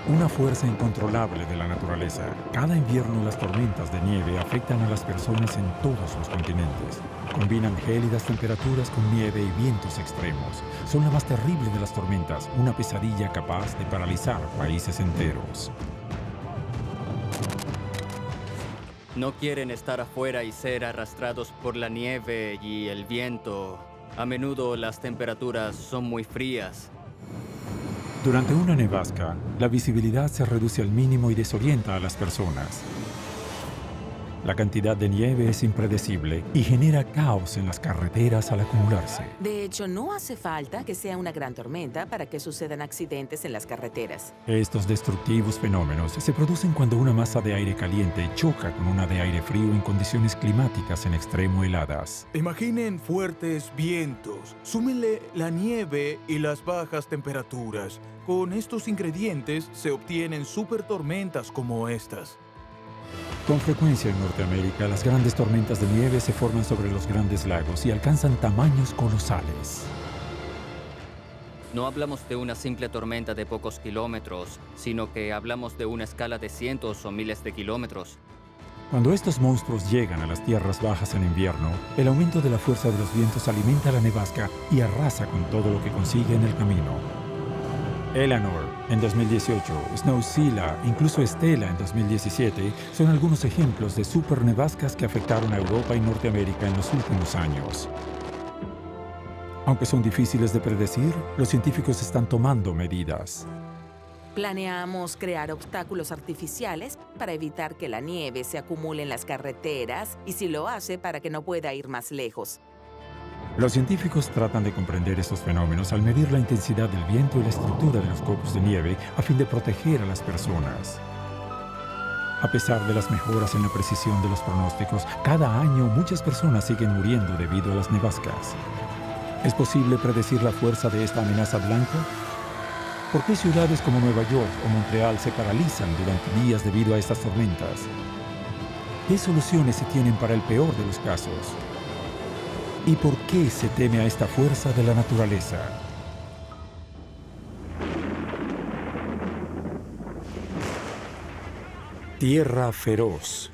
Una fuerza incontrolable de la naturaleza. Cada invierno las tormentas de nieve afectan a las personas en todos los continentes. Combinan gélidas temperaturas con nieve y vientos extremos. Son la más terrible de las tormentas, una pesadilla capaz de paralizar países enteros. No quieren estar afuera y ser arrastrados por la nieve y el viento. A menudo las temperaturas son muy frías. Durante una nevasca, la visibilidad se reduce al mínimo y desorienta a las personas. La cantidad de nieve es impredecible y genera caos en las carreteras al acumularse. De hecho, no hace falta que sea una gran tormenta para que sucedan accidentes en las carreteras. Estos destructivos fenómenos se producen cuando una masa de aire caliente choca con una de aire frío en condiciones climáticas en extremo heladas. Imaginen fuertes vientos, súmenle la nieve y las bajas temperaturas. Con estos ingredientes se obtienen supertormentas como estas. Con frecuencia en Norteamérica, las grandes tormentas de nieve se forman sobre los grandes lagos y alcanzan tamaños colosales. No hablamos de una simple tormenta de pocos kilómetros, sino que hablamos de una escala de cientos o miles de kilómetros. Cuando estos monstruos llegan a las tierras bajas en invierno, el aumento de la fuerza de los vientos alimenta la nevasca y arrasa con todo lo que consigue en el camino. Eleanor en 2018, Snowzilla, incluso Estela en 2017, son algunos ejemplos de supernevascas que afectaron a Europa y Norteamérica en los últimos años. Aunque son difíciles de predecir, los científicos están tomando medidas. Planeamos crear obstáculos artificiales para evitar que la nieve se acumule en las carreteras y, si lo hace, para que no pueda ir más lejos. Los científicos tratan de comprender estos fenómenos al medir la intensidad del viento y la estructura de los copos de nieve a fin de proteger a las personas. A pesar de las mejoras en la precisión de los pronósticos, cada año muchas personas siguen muriendo debido a las nevascas. ¿Es posible predecir la fuerza de esta amenaza blanca? ¿Por qué ciudades como Nueva York o Montreal se paralizan durante días debido a estas tormentas? ¿Qué soluciones se tienen para el peor de los casos? ¿Y por qué se teme a esta fuerza de la naturaleza? Tierra feroz.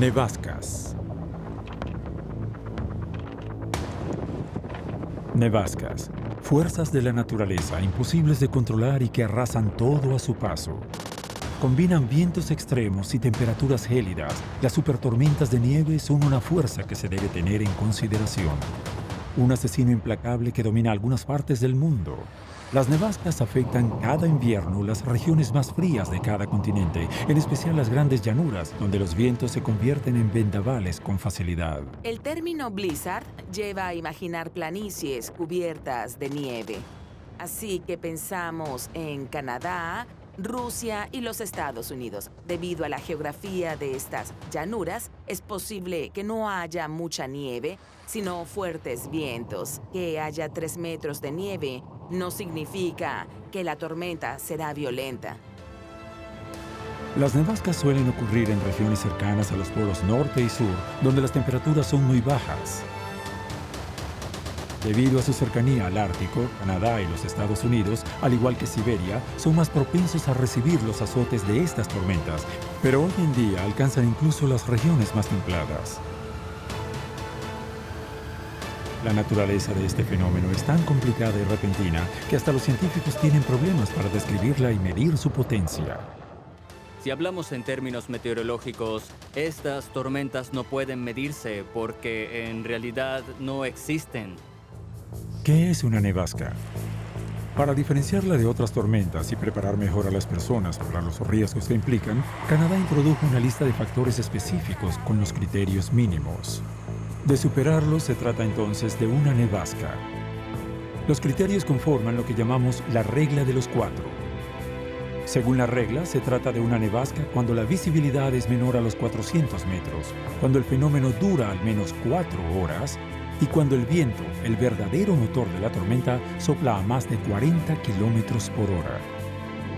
Nevascas. Nevascas, fuerzas de la naturaleza imposibles de controlar y que arrasan todo a su paso. Combinan vientos extremos y temperaturas gélidas. Las supertormentas de nieve son una fuerza que se debe tener en consideración. Un asesino implacable que domina algunas partes del mundo. Las nevascas afectan cada invierno las regiones más frías de cada continente, en especial las grandes llanuras, donde los vientos se convierten en vendavales con facilidad. El término blizzard lleva a imaginar planicies cubiertas de nieve. Así que pensamos en Canadá, Rusia y los Estados Unidos. Debido a la geografía de estas llanuras, es posible que no haya mucha nieve, sino fuertes vientos. Que haya 3 metros de nieve no significa que la tormenta será violenta. Las nevascas suelen ocurrir en regiones cercanas a los polos norte y sur, donde las temperaturas son muy bajas. Debido a su cercanía al Ártico, Canadá y los Estados Unidos, al igual que Siberia, son más propensos a recibir los azotes de estas tormentas, pero hoy en día alcanzan incluso las regiones más templadas. La naturaleza de este fenómeno es tan complicada y repentina que hasta los científicos tienen problemas para describirla y medir su potencia. Si hablamos en términos meteorológicos, estas tormentas no pueden medirse porque en realidad no existen. ¿Qué es una nevasca? Para diferenciarla de otras tormentas y preparar mejor a las personas para los riesgos que implican, Canadá introdujo una lista de factores específicos con los criterios mínimos. De superarlos se trata entonces de una nevasca. Los criterios conforman lo que llamamos la regla de los 4. Según la regla, se trata de una nevasca cuando la visibilidad es menor a los 400 metros, cuando el fenómeno dura al menos 4 horas y cuando el viento, el verdadero motor de la tormenta, sopla a más de 40 kilómetros por hora.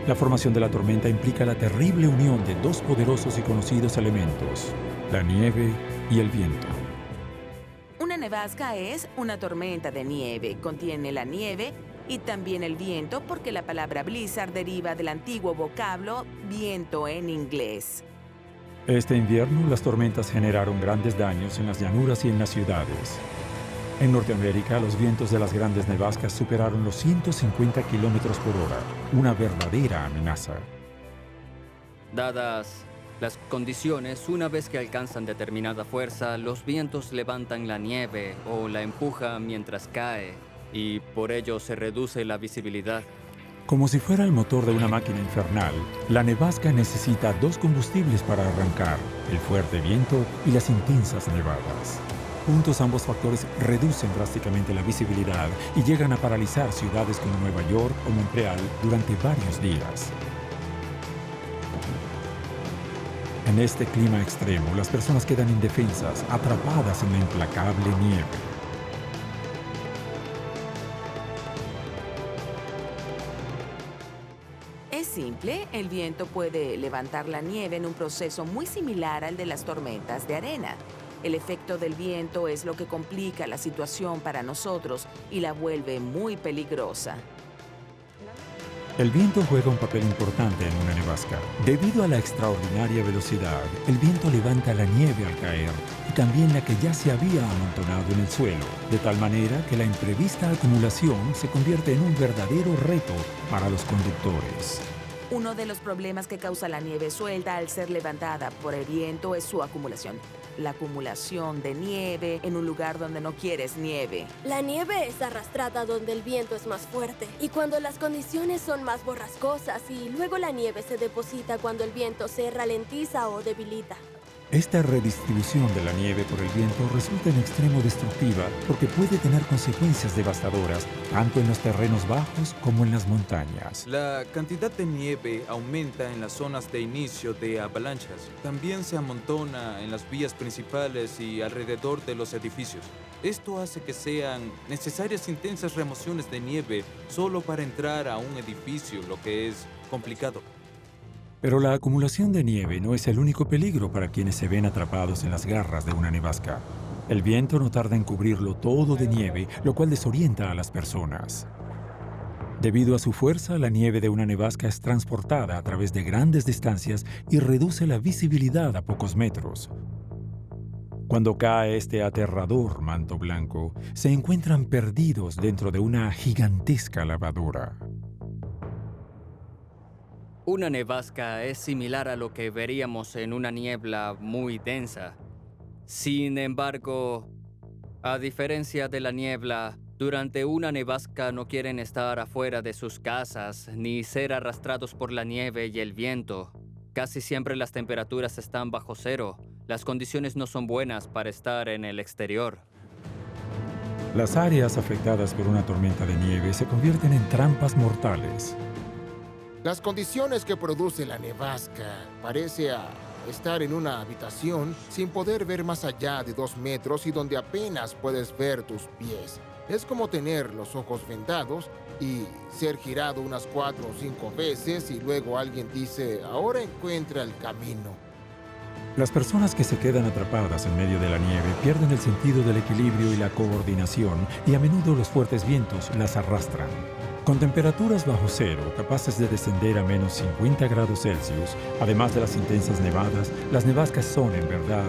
La formación de la tormenta implica la terrible unión de dos poderosos y conocidos elementos, la nieve y el viento. Una nevasca es una tormenta de nieve. Contiene la nieve y también el viento porque la palabra blizzard deriva del antiguo vocablo viento en inglés. Este invierno, las tormentas generaron grandes daños en las llanuras y en las ciudades. En Norteamérica, los vientos de las grandes nevascas superaron los 150 kilómetros por hora, una verdadera amenaza. Dadas las condiciones, una vez que alcanzan determinada fuerza, los vientos levantan la nieve o la empujan mientras cae, y por ello se reduce la visibilidad. Como si fuera el motor de una máquina infernal, la nevasca necesita dos combustibles para arrancar, el fuerte viento y las intensas nevadas. Juntos, ambos factores reducen drásticamente la visibilidad y llegan a paralizar ciudades como Nueva York o Montreal durante varios días. En este clima extremo, las personas quedan indefensas, atrapadas en la implacable nieve. Es simple, el viento puede levantar la nieve en un proceso muy similar al de las tormentas de arena. El efecto del viento es lo que complica la situación para nosotros y la vuelve muy peligrosa. El viento juega un papel importante en una nevasca. Debido a la extraordinaria velocidad, el viento levanta la nieve al caer y también la que ya se había amontonado en el suelo, de tal manera que la imprevista acumulación se convierte en un verdadero reto para los conductores. Uno de los problemas que causa la nieve suelta al ser levantada por el viento es su acumulación. La acumulación de nieve en un lugar donde no quieres nieve. La nieve es arrastrada donde el viento es más fuerte y cuando las condiciones son más borrascosas, y luego la nieve se deposita cuando el viento se ralentiza o debilita. Esta redistribución de la nieve por el viento resulta en extremo destructiva porque puede tener consecuencias devastadoras tanto en los terrenos bajos como en las montañas. La cantidad de nieve aumenta en las zonas de inicio de avalanchas. También se amontona en las vías principales y alrededor de los edificios. Esto hace que sean necesarias intensas remociones de nieve solo para entrar a un edificio, lo que es complicado. Pero la acumulación de nieve no es el único peligro para quienes se ven atrapados en las garras de una nevasca. El viento no tarda en cubrirlo todo de nieve, lo cual desorienta a las personas. Debido a su fuerza, la nieve de una nevasca es transportada a través de grandes distancias y reduce la visibilidad a pocos metros. Cuando cae este aterrador manto blanco, se encuentran perdidos dentro de una gigantesca lavadora. Una nevasca es similar a lo que veríamos en una niebla muy densa. Sin embargo, a diferencia de la niebla, durante una nevasca no quieren estar afuera de sus casas ni ser arrastrados por la nieve y el viento. Casi siempre las temperaturas están bajo cero. Las condiciones no son buenas para estar en el exterior. Las áreas afectadas por una tormenta de nieve se convierten en trampas mortales. Las condiciones que produce la nevasca parece estar en una habitación sin poder ver más allá de 2 metros y donde apenas puedes ver tus pies. Es como tener los ojos vendados y ser girado unas 4 o 5 veces y luego alguien dice, ahora encuentra el camino. Las personas que se quedan atrapadas en medio de la nieve pierden el sentido del equilibrio y la coordinación y a menudo los fuertes vientos las arrastran. Con temperaturas bajo cero, capaces de descender a menos 50 grados Celsius, además de las intensas nevadas, las nevascas son, en verdad,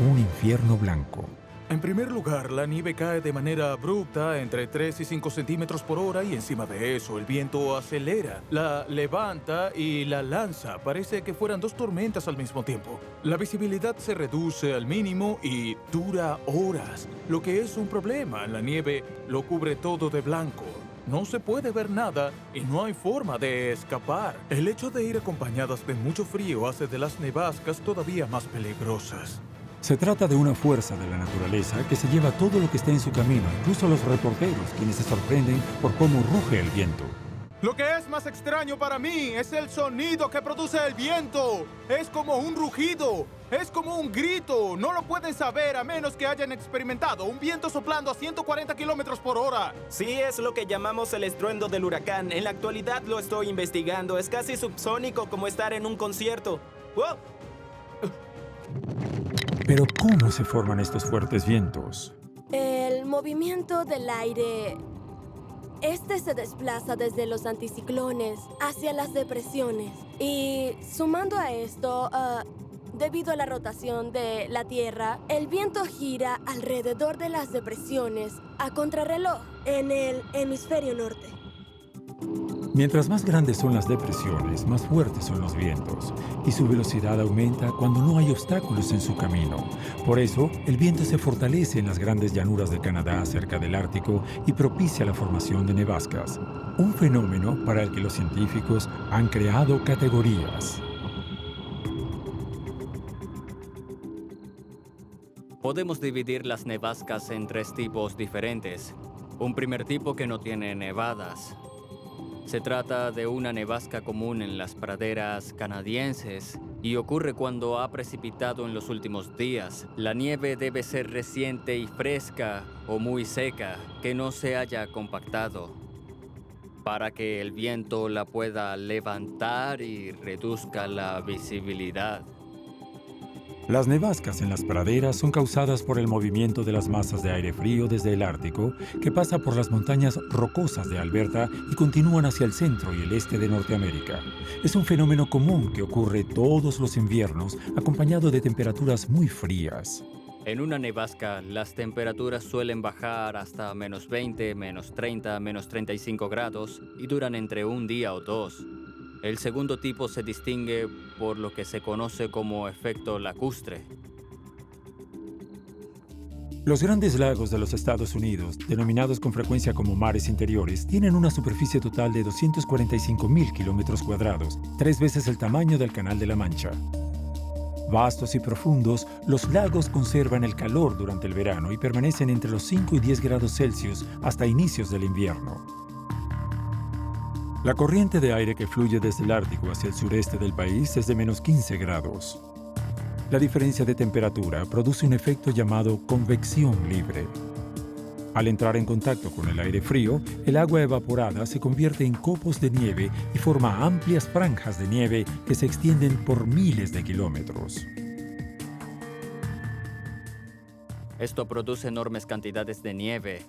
un infierno blanco. En primer lugar, la nieve cae de manera abrupta entre 3 y 5 centímetros por hora y encima de eso el viento acelera, la levanta y la lanza. Parece que fueran 2 tormentas al mismo tiempo. La visibilidad se reduce al mínimo y dura horas, lo que es un problema. La nieve lo cubre todo de blanco. No se puede ver nada y no hay forma de escapar. El hecho de ir acompañadas de mucho frío hace de las nevascas todavía más peligrosas. Se trata de una fuerza de la naturaleza que se lleva todo lo que está en su camino, incluso los reporteros, quienes se sorprenden por cómo ruge el viento. Lo que es más extraño para mí es el sonido que produce el viento. Es como un rugido, es como un grito. No lo pueden saber a menos que hayan experimentado un viento soplando a 140 kilómetros por hora. Sí, es lo que llamamos el estruendo del huracán. En la actualidad lo estoy investigando. Es casi subsónico, como estar en un concierto. ¡Wow! Pero ¿cómo se forman estos fuertes vientos? El movimiento del aire. Este se desplaza desde los anticiclones hacia las depresiones. Y sumando a esto, debido a la rotación de la Tierra, el viento gira alrededor de las depresiones a contrarreloj en el hemisferio norte. Mientras más grandes son las depresiones, más fuertes son los vientos, y su velocidad aumenta cuando no hay obstáculos en su camino. Por eso, el viento se fortalece en las grandes llanuras de Canadá cerca del Ártico y propicia la formación de nevascas, un fenómeno para el que los científicos han creado categorías. Podemos dividir las nevascas en 3 tipos diferentes. Un primer tipo que no tiene nevadas. Se trata de una nevasca común en las praderas canadienses y ocurre cuando ha precipitado en los últimos días. La nieve debe ser reciente y fresca o muy seca, que no se haya compactado, para que el viento la pueda levantar y reduzca la visibilidad. Las nevascas en las praderas son causadas por el movimiento de las masas de aire frío desde el Ártico, que pasa por las montañas rocosas de Alberta y continúan hacia el centro y el este de Norteamérica. Es un fenómeno común que ocurre todos los inviernos, acompañado de temperaturas muy frías. En una nevasca, las temperaturas suelen bajar hasta menos 20, menos 30, menos 35 grados y duran entre un día o 2. El segundo tipo se distingue por lo que se conoce como efecto lacustre. Los grandes lagos de los Estados Unidos, denominados con frecuencia como mares interiores, tienen una superficie total de 245.000 kilómetros cuadrados, 3 veces el tamaño del Canal de la Mancha. Vastos y profundos, los lagos conservan el calor durante el verano y permanecen entre los 5 y 10 grados Celsius hasta inicios del invierno. La corriente de aire que fluye desde el Ártico hacia el sureste del país es de menos 15 grados. La diferencia de temperatura produce un efecto llamado convección libre. Al entrar en contacto con el aire frío, el agua evaporada se convierte en copos de nieve y forma amplias franjas de nieve que se extienden por miles de kilómetros. Esto produce enormes cantidades de nieve,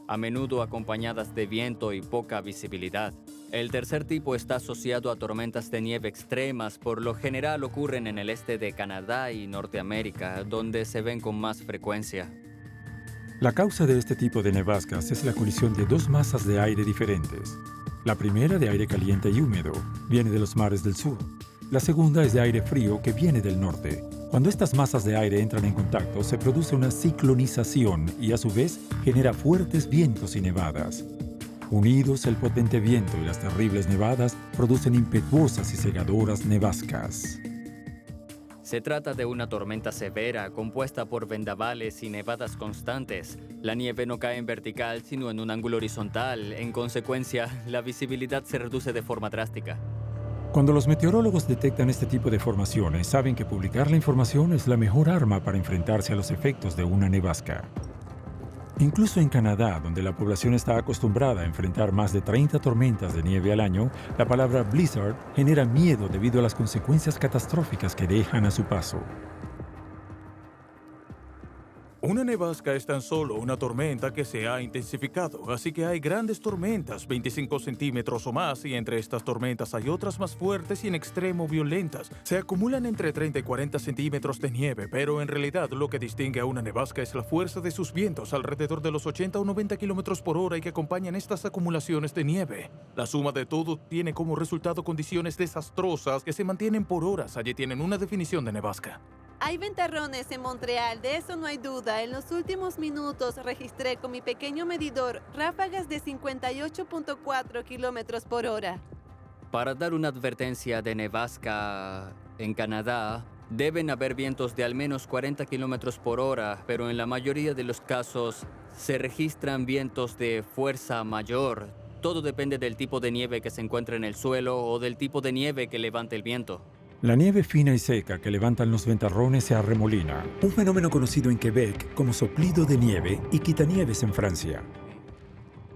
a menudo acompañadas de viento y poca visibilidad. El tercer tipo está asociado a tormentas de nieve extremas, por lo general ocurren en el este de Canadá y Norteamérica, donde se ven con más frecuencia. La causa de este tipo de nevascas es la colisión de 2 masas de aire diferentes. La primera, de aire caliente y húmedo, viene de los mares del sur. La segunda es de aire frío que viene del norte. Cuando estas masas de aire entran en contacto, se produce una ciclonización y a su vez genera fuertes vientos y nevadas. Unidos, el potente viento y las terribles nevadas producen impetuosas y cegadoras nevascas. Se trata de una tormenta severa compuesta por vendavales y nevadas constantes. La nieve no cae en vertical, sino en un ángulo horizontal. En consecuencia, la visibilidad se reduce de forma drástica. Cuando los meteorólogos detectan este tipo de formaciones, saben que publicar la información es la mejor arma para enfrentarse a los efectos de una nevasca. Incluso en Canadá, donde la población está acostumbrada a enfrentar más de 30 tormentas de nieve al año, la palabra blizzard genera miedo debido a las consecuencias catastróficas que dejan a su paso. Una nevasca es tan solo una tormenta que se ha intensificado, así que hay grandes tormentas, 25 centímetros o más, y entre estas tormentas hay otras más fuertes y en extremo violentas. Se acumulan entre 30 y 40 centímetros de nieve, pero en realidad lo que distingue a una nevasca es la fuerza de sus vientos, alrededor de los 80 o 90 kilómetros por hora, y que acompañan estas acumulaciones de nieve. La suma de todo tiene como resultado condiciones desastrosas que se mantienen por horas. Allí tienen una definición de nevasca. Hay ventarrones en Montreal, de eso no hay duda. En los últimos minutos registré con mi pequeño medidor ráfagas de 58.4 kilómetros por hora. Para dar una advertencia de nevasca en Canadá, deben haber vientos de al menos 40 kilómetros por hora, pero en la mayoría de los casos se registran vientos de fuerza mayor, todo depende del tipo de nieve que se encuentra en el suelo o del tipo de nieve que levante el viento. La nieve fina y seca que levantan los ventarrones se arremolina, un fenómeno conocido en Quebec como soplido de nieve y quitanieves en Francia.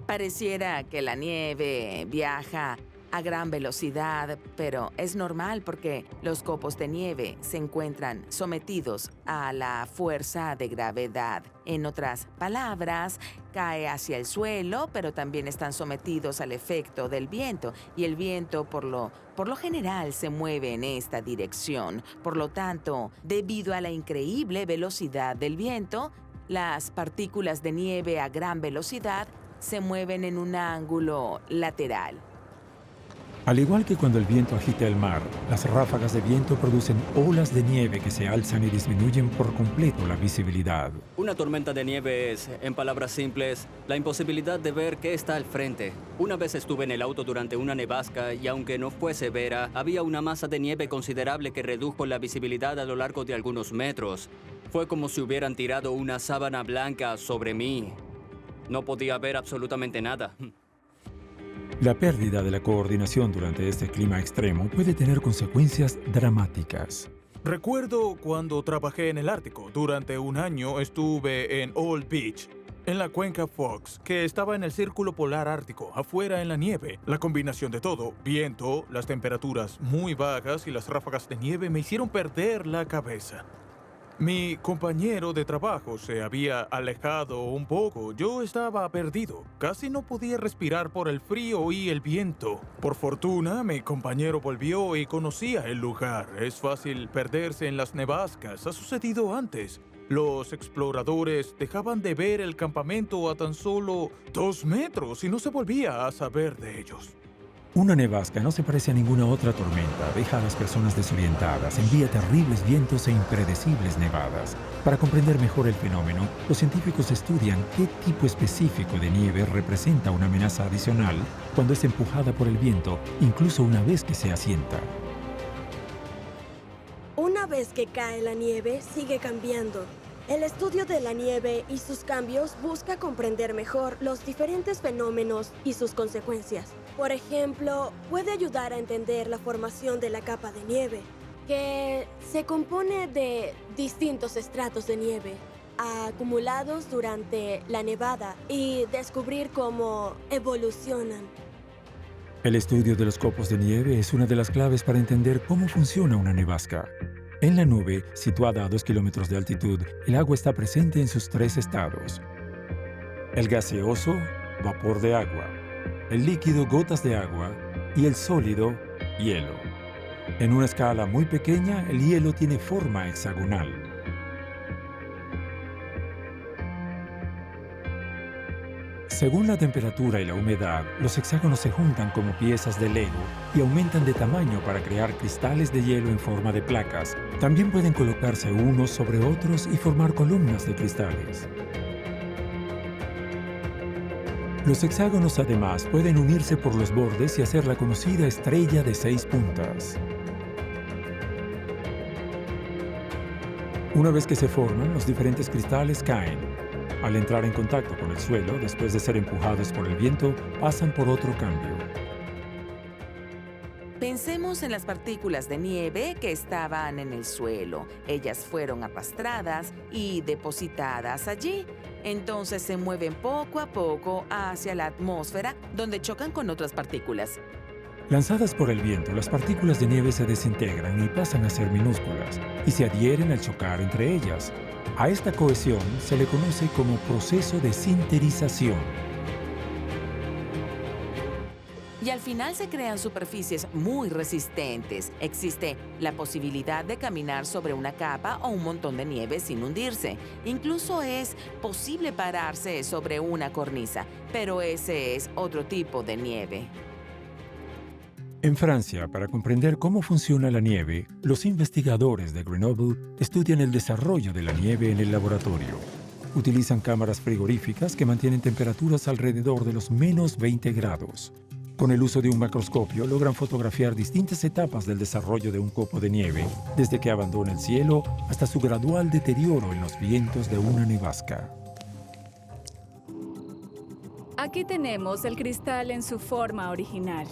Pareciera que la nieve viaja a gran velocidad, pero es normal porque los copos de nieve se encuentran sometidos a la fuerza de gravedad. En otras palabras, cae hacia el suelo, pero también están sometidos al efecto del viento, y el viento por lo general se mueve en esta dirección. Por lo tanto, debido a la increíble velocidad del viento, las partículas de nieve a gran velocidad se mueven en un ángulo lateral. Al igual que cuando el viento agita el mar, las ráfagas de viento producen olas de nieve que se alzan y disminuyen por completo la visibilidad. Una tormenta de nieve es, en palabras simples, la imposibilidad de ver qué está al frente. Una vez estuve en el auto durante una nevasca y aunque no fue severa, había una masa de nieve considerable que redujo la visibilidad a lo largo de algunos metros. Fue como si hubieran tirado una sábana blanca sobre mí. No podía ver absolutamente nada. La pérdida de la coordinación durante este clima extremo puede tener consecuencias dramáticas. Recuerdo cuando trabajé en el Ártico. Durante un año estuve en Old Beach, en la cuenca Fox, que estaba en el Círculo Polar Ártico, afuera en la nieve. La combinación de todo, viento, las temperaturas muy bajas y las ráfagas de nieve me hicieron perder la cabeza. Mi compañero de trabajo se había alejado un poco. Yo estaba perdido. Casi no podía respirar por el frío y el viento. Por fortuna, mi compañero volvió y conocía el lugar. Es fácil perderse en las nevascas. Ha sucedido antes. Los exploradores dejaban de ver el campamento a tan solo 2 metros y no se volvía a saber de ellos. Una nevasca no se parece a ninguna otra tormenta, deja a las personas desorientadas, envía terribles vientos e impredecibles nevadas. Para comprender mejor el fenómeno, los científicos estudian qué tipo específico de nieve representa una amenaza adicional cuando es empujada por el viento, incluso una vez que se asienta. Una vez que cae la nieve, sigue cambiando. El estudio de la nieve y sus cambios busca comprender mejor los diferentes fenómenos y sus consecuencias. Por ejemplo, puede ayudar a entender la formación de la capa de nieve, que se compone de distintos estratos de nieve acumulados durante la nevada, y descubrir cómo evolucionan. El estudio de los copos de nieve es una de las claves para entender cómo funciona una nevasca. En la nube, situada a 2 kilómetros de altitud, el agua está presente en sus 3 estados. El gaseoso, vapor de agua. El líquido, gotas de agua. Y el sólido, hielo. En una escala muy pequeña, el hielo tiene forma hexagonal. Según la temperatura y la humedad, los hexágonos se juntan como piezas de Lego y aumentan de tamaño para crear cristales de hielo en forma de placas. También pueden colocarse unos sobre otros y formar columnas de cristales. Los hexágonos además pueden unirse por los bordes y hacer la conocida estrella de 6 puntas. Una vez que se forman, los diferentes cristales caen. Al entrar en contacto con el suelo, después de ser empujados por el viento, pasan por otro cambio. Pensemos en las partículas de nieve que estaban en el suelo. Ellas fueron arrastradas y depositadas allí. Entonces se mueven poco a poco hacia la atmósfera, donde chocan con otras partículas. Lanzadas por el viento, las partículas de nieve se desintegran y pasan a ser minúsculas, y se adhieren al chocar entre ellas. A esta cohesión se le conoce como proceso de sinterización. Y al final se crean superficies muy resistentes. Existe la posibilidad de caminar sobre una capa o un montón de nieve sin hundirse. Incluso es posible pararse sobre una cornisa, pero ese es otro tipo de nieve. En Francia, para comprender cómo funciona la nieve, los investigadores de Grenoble estudian el desarrollo de la nieve en el laboratorio. Utilizan cámaras frigoríficas que mantienen temperaturas alrededor de los menos 20 grados. Con el uso de un macroscopio logran fotografiar distintas etapas del desarrollo de un copo de nieve, desde que abandona el cielo hasta su gradual deterioro en los vientos de una nevasca. Aquí Aquí tenemos el cristal en su forma original,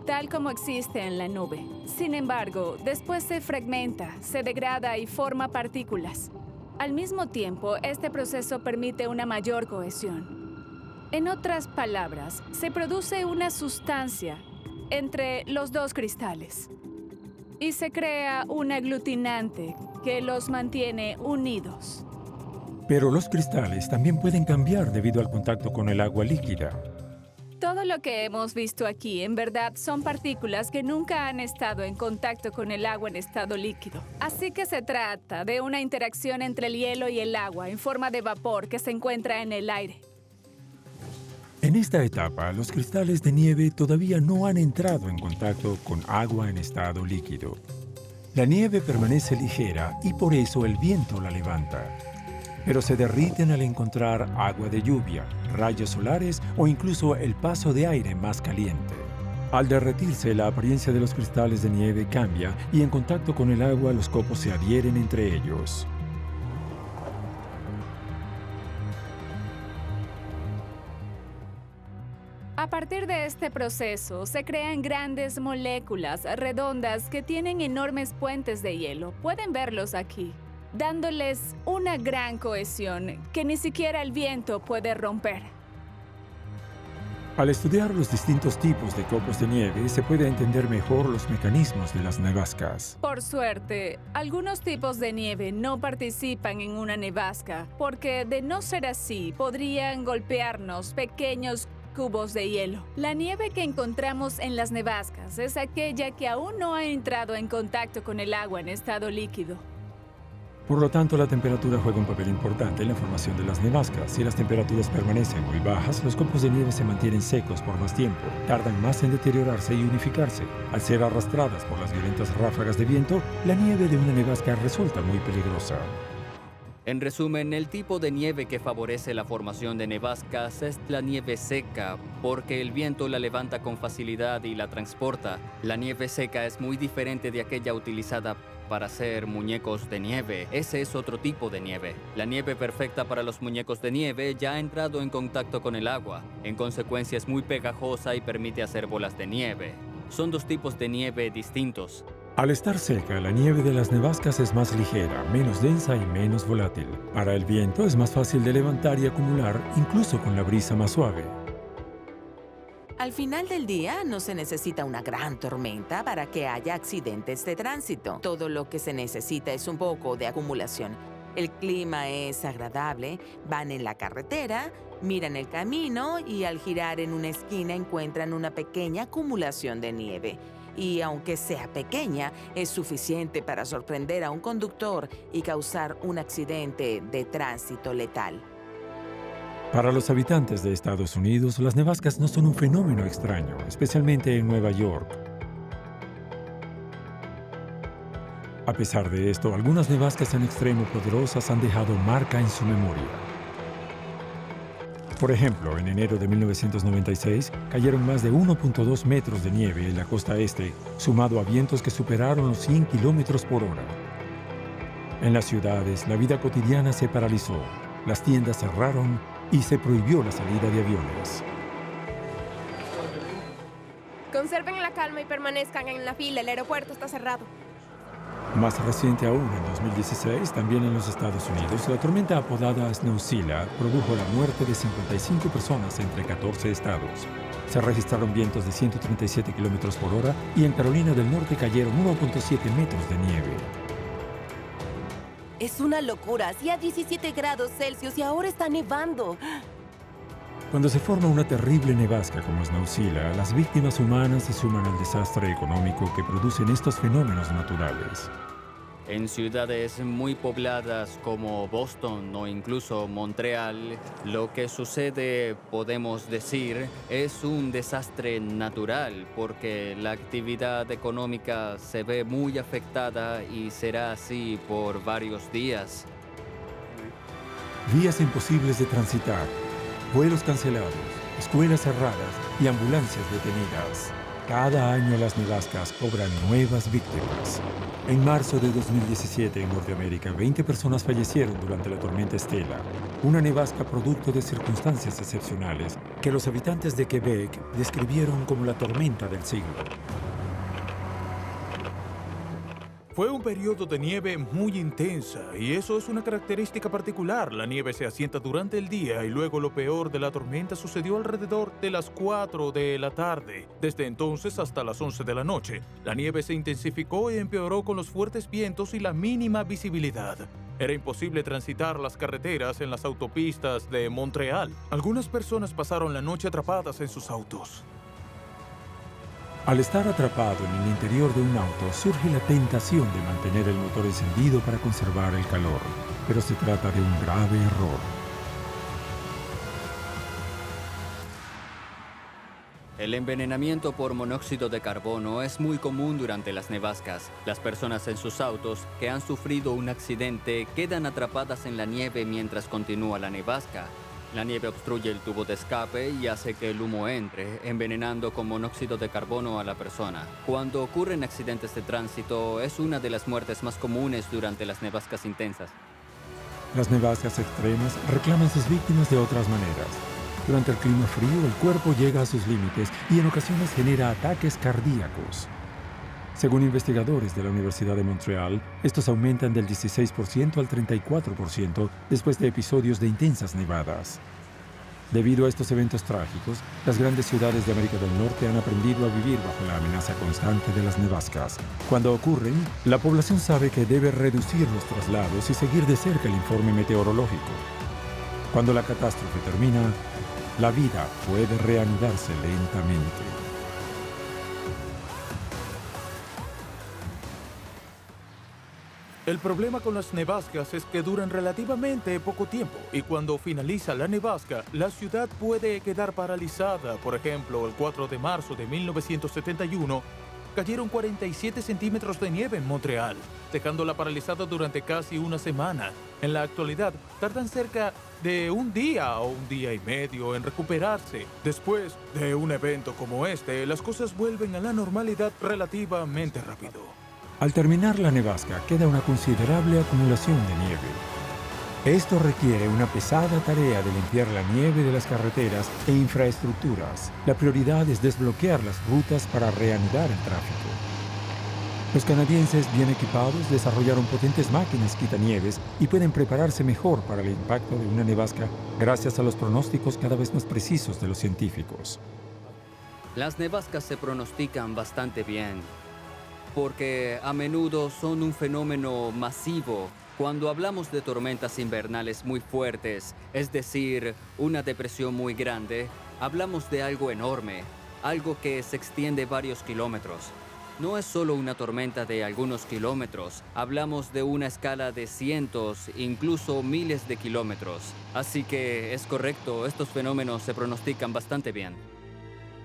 tal como existe en la nube. Sin embargo, después se fragmenta, se degrada y forma partículas. Al mismo tiempo, este proceso permite una mayor cohesión. En otras palabras, se produce una sustancia entre los dos cristales y se crea un aglutinante que los mantiene unidos. Pero los cristales también pueden cambiar debido al contacto con el agua líquida. Todo lo que hemos visto aquí, en verdad, son partículas que nunca han estado en contacto con el agua en estado líquido. Así que se trata de una interacción entre el hielo y el agua en forma de vapor que se encuentra en el aire. En esta etapa, los cristales de nieve todavía no han entrado en contacto con agua en estado líquido. La nieve permanece ligera y por eso el viento la levanta. Pero se derriten al encontrar agua de lluvia, rayos solares o incluso el paso de aire más caliente. Al derretirse, la apariencia de los cristales de nieve cambia y en contacto con el agua los copos se adhieren entre ellos. A partir de este proceso, se crean grandes moléculas redondas que tienen enormes puentes de hielo. Pueden verlos aquí, dándoles una gran cohesión que ni siquiera el viento puede romper. Al estudiar los distintos tipos de copos de nieve, se puede entender mejor los mecanismos de las nevascas. Por suerte, algunos tipos de nieve no participan en una nevasca, porque de no ser así, podrían golpearnos pequeños cubos de hielo. La nieve que encontramos en las nevascas es aquella que aún no ha entrado en contacto con el agua en estado líquido. Por lo tanto, la temperatura juega un papel importante en la formación de las nevascas. Si las temperaturas permanecen muy bajas, los copos de nieve se mantienen secos por más tiempo, tardan más en deteriorarse y unificarse. Al ser arrastradas por las violentas ráfagas de viento, la nieve de una nevasca resulta muy peligrosa. En resumen, el tipo de nieve que favorece la formación de nevascas es la nieve seca, porque el viento la levanta con facilidad y la transporta. La nieve seca es muy diferente de aquella utilizada para hacer muñecos de nieve. Ese es otro tipo de nieve. La nieve perfecta para los muñecos de nieve ya ha entrado en contacto con el agua. En consecuencia, es muy pegajosa y permite hacer bolas de nieve. Son dos tipos de nieve distintos. Al estar seca, la nieve de las nevascas es más ligera, menos densa y menos volátil. Para el viento es más fácil de levantar y acumular, incluso con la brisa más suave. Al final del día, no se necesita una gran tormenta para que haya accidentes de tránsito. Todo lo que se necesita es un poco de acumulación. El clima es agradable, van en la carretera, miran el camino y al girar en una esquina encuentran una pequeña acumulación de nieve. Y aunque sea pequeña, es suficiente para sorprender a un conductor y causar un accidente de tránsito letal. Para los habitantes de Estados Unidos, las nevascas no son un fenómeno extraño, especialmente en Nueva York. A pesar de esto, algunas nevascas en extremo poderosas han dejado marca en su memoria. Por ejemplo, en enero de 1996, cayeron más de 1.2 metros de nieve en la costa este, sumado a vientos que superaron los 100 kilómetros por hora. En las ciudades, la vida cotidiana se paralizó, las tiendas cerraron y se prohibió la salida de aviones. Conserven la calma y permanezcan en la fila. El aeropuerto está cerrado. Más reciente aún, en 2016, también en los Estados Unidos, la tormenta apodada Snowzilla produjo la muerte de 55 personas entre 14 estados. Se registraron vientos de 137 kilómetros por hora y en Carolina del Norte cayeron 1.7 metros de nieve. Es una locura. Hacía 17 grados Celsius y ahora está nevando. Cuando se forma una terrible nevasca como Snowzilla, las víctimas humanas se suman al desastre económico que producen estos fenómenos naturales. En ciudades muy pobladas como Boston o incluso Montreal, lo que sucede, podemos decir, es un desastre natural porque la actividad económica se ve muy afectada y será así por varios días. Vías imposibles de transitar, vuelos cancelados, escuelas cerradas y ambulancias detenidas. cada año las nevascas cobran nuevas víctimas. En marzo de 2017 en Norteamérica, 20 personas fallecieron durante la tormenta Stella, una nevasca producto de circunstancias excepcionales que los habitantes de Quebec describieron como la tormenta del siglo. Fue un periodo de nieve muy intensa y eso es una característica particular. La nieve se asienta durante el día y luego lo peor de la tormenta sucedió alrededor de las 4 de la tarde. Desde entonces hasta las 11 de la noche, la nieve se intensificó y empeoró con los fuertes vientos y la mínima visibilidad. Era imposible transitar las carreteras en las autopistas de Montreal. Algunas personas pasaron la noche atrapadas en sus autos. Al estar atrapado en el interior de un auto, surge la tentación de mantener el motor encendido para conservar el calor, pero se trata de un grave error. El envenenamiento por monóxido de carbono es muy común durante las nevascas. Las personas en sus autos que han sufrido un accidente quedan atrapadas en la nieve mientras continúa la nevasca. La nieve obstruye el tubo de escape y hace que el humo entre, envenenando con monóxido de carbono a la persona. Cuando ocurren accidentes de tránsito, es una de las muertes más comunes durante las nevascas intensas. Las nevascas extremas reclaman sus víctimas de otras maneras. Durante el clima frío, el cuerpo llega a sus límites y en ocasiones genera ataques cardíacos. Según investigadores de la Universidad de Montreal, estos aumentan del 16% al 34% después de episodios de intensas nevadas. Debido a estos eventos trágicos, las grandes ciudades de América del Norte han aprendido a vivir bajo la amenaza constante de las nevascas. Cuando ocurren, la población sabe que debe reducir los traslados y seguir de cerca el informe meteorológico. Cuando la catástrofe termina, la vida puede reanudarse lentamente. El problema con las nevascas es que duran relativamente poco tiempo y cuando finaliza la nevasca, la ciudad puede quedar paralizada. Por ejemplo, el 4 de marzo de 1971, cayeron 47 centímetros de nieve en Montreal, dejándola paralizada durante casi una semana. En la actualidad, tardan cerca de un día o un día y medio en recuperarse. Después de un evento como este, las cosas vuelven a la normalidad relativamente rápido. Al terminar la nevasca, queda una considerable acumulación de nieve. Esto requiere una pesada tarea de limpiar la nieve de las carreteras e infraestructuras. La prioridad es desbloquear las rutas para reanudar el tráfico. Los canadienses, bien equipados, desarrollaron potentes máquinas quitanieves y pueden prepararse mejor para el impacto de una nevasca gracias a los pronósticos cada vez más precisos de los científicos. Las nevascas se pronostican bastante bien, porque a menudo son un fenómeno masivo. Cuando hablamos de tormentas invernales muy fuertes, es decir, una depresión muy grande, hablamos de algo enorme, algo que se extiende varios kilómetros. No es solo una tormenta de algunos kilómetros, hablamos de una escala de cientos, incluso miles de kilómetros. Así que es correcto, estos fenómenos se pronostican bastante bien.